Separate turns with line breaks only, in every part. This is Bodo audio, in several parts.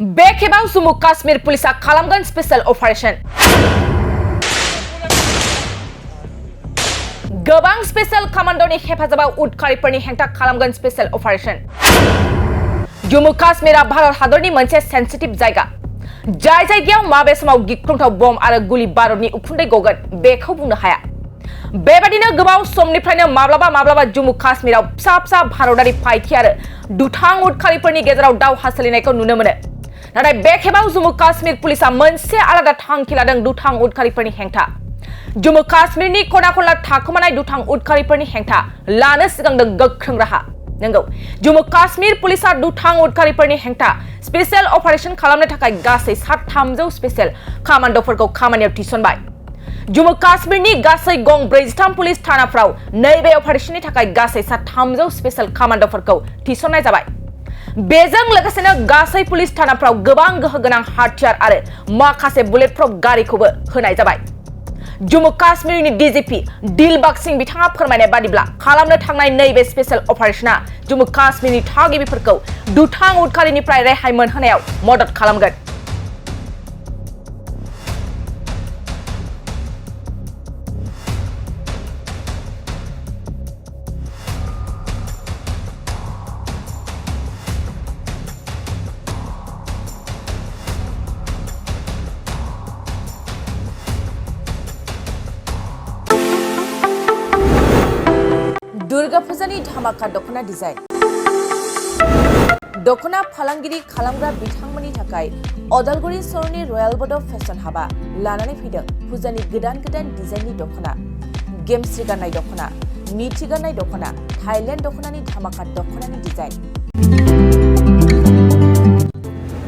बे खेबाव जम्मू काश्मीर पुलिसा खालामगोन स्पेशल अपारेशन। गोबां स्पेशल कमान्डोनि हेफाजाबाव उदखारिफोरनि हेंथा खालामगोन स्पेशल अपारेशन। जम्मू काश्मीरा भारत हादरनि मोनसे सेन्सिटिभ जायगा, जाय जायगायाव माबे समाव गिख्रंथाव बम आरो गुलि बारुदनि उखुन्दै गगोन बेखौ बुंनो हाया। बेबादिनो गोबाव समनिफ्रायनो माब्लाबा जम्मू काश्मीराव फिसा भारतारि फायखि आरो दुथां उदखारिफोरनि गेजेराव दावहा सोलिनायखौ नुनो मोनो। नाथाय बे खेबाव जम्मू काश्मीर पुलिसा मोनसे आलादा थांखि लादों दुथां उदखारिफोरनि हेंथा। जम्मू काश्मीरनि खना खनला थाखोमानाय दुथां उदखारिफोरनि हेंथा लानो सिगांदों गोख्रों राहा। नंगौ, जम्मू काश्मीर पुलिसा दुथां उदखारिफोरनि हेंथा स्पेशल अपारेशन खालामनो थाखाय गासै 300 स्पेशल कमान्डोफोरखौ खामानियाव थिसनबाय। जम्मू काश्मीरनि गासै गं 43 पुलिस थानाफोराव नैबे अपारेशननि थाखाय गासै 300 स्पेशल कमान्डोफोरखौ थिसननाय जाबाय। बेजों लोगोसेनो गासै पुलिस थानाफोराव गोबां गोहोगोनां हाथियार आरो माखासे बुलेटप्रुफ गारिखौबो होनाय जाबाय। जम्मू काश्मीरनि डीजीपी दिलबाग सिंह बिथाङा फोरमायनाय बादिब्ला खालामनो थांनाय नैबे स्पेशल अपारेशना जम्मू काश्मीरनि थागिबिफोरखौ दुथां उदखारिनिफ्राय रेहाय मोनहोनायाव मदद खालामगोन। दुर्गा फुजानि धामाका दखना डिजाइन। दखना फालांगिरि खालामग्रा बिथांमोननि थाखाय अदालगुरि सहरनि रयेल बड' फेशन हाबा लानानै फैदों फुजानि गोदान डिजाइननि दखना, गेमस्रि गाननाय दखना, मिथि गाननाय दखना, थाइलेण्ड दखनानि धामाका दखनानि डिजाइन।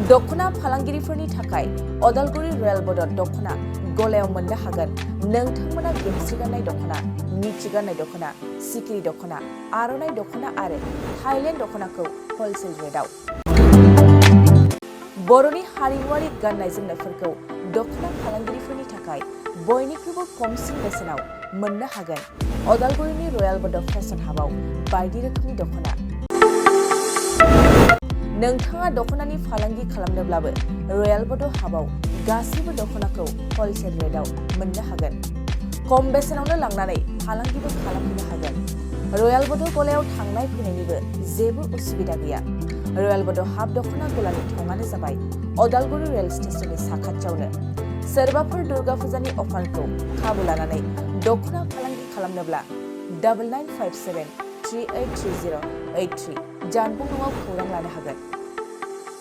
दखना फालांगिरिफोरनि थाखाय अदालगुरि रयेल बड' दखना गलायाव मोननो हागोन नोंथांमोना गेमस्रि गाननाय दखना, मिथि गाननाय दखना, सिखिरि दखना, आर'नाइ दखना आरो थाइलेण्ड दखनाखौ हलसेल रेटआव। बर'नि हारिमुआरि गाननाय जोमनायफोरखौ दखना फालांगिरिफोरनि थाखाय बयनिख्रुइबो खमसिन बेसेनाव मोननो हागोन अदालगुरिनि रयेल बड' फेशन हाबाव बायदि रोखोमनि दखना। नोंथाङा दखनानि फालांगि खालामनोब्लाबो रयेल बड' हाबाव गासैबो दखनाखौ हलसेल रेटआव मोननो हागोन। खम बेसेनावनो लांनानै फालांगिबो खालामनो हागोन। रयेल बड' गलायाव थांनाय फैनायनिबो जेबो उसुबिदा गैया। रयेल बड' हाब दखना गलानि थंआनो जाबाय अदालगुरि रेल स्टेशननि साखाथियावनो। सोरबाफोर दुर्गा फुजानि अफारखौ खाबु लानानै दखना फालांगि खालामनोब्ला 9957 383083 जानबुं नङाव खौरां लानो हागोन।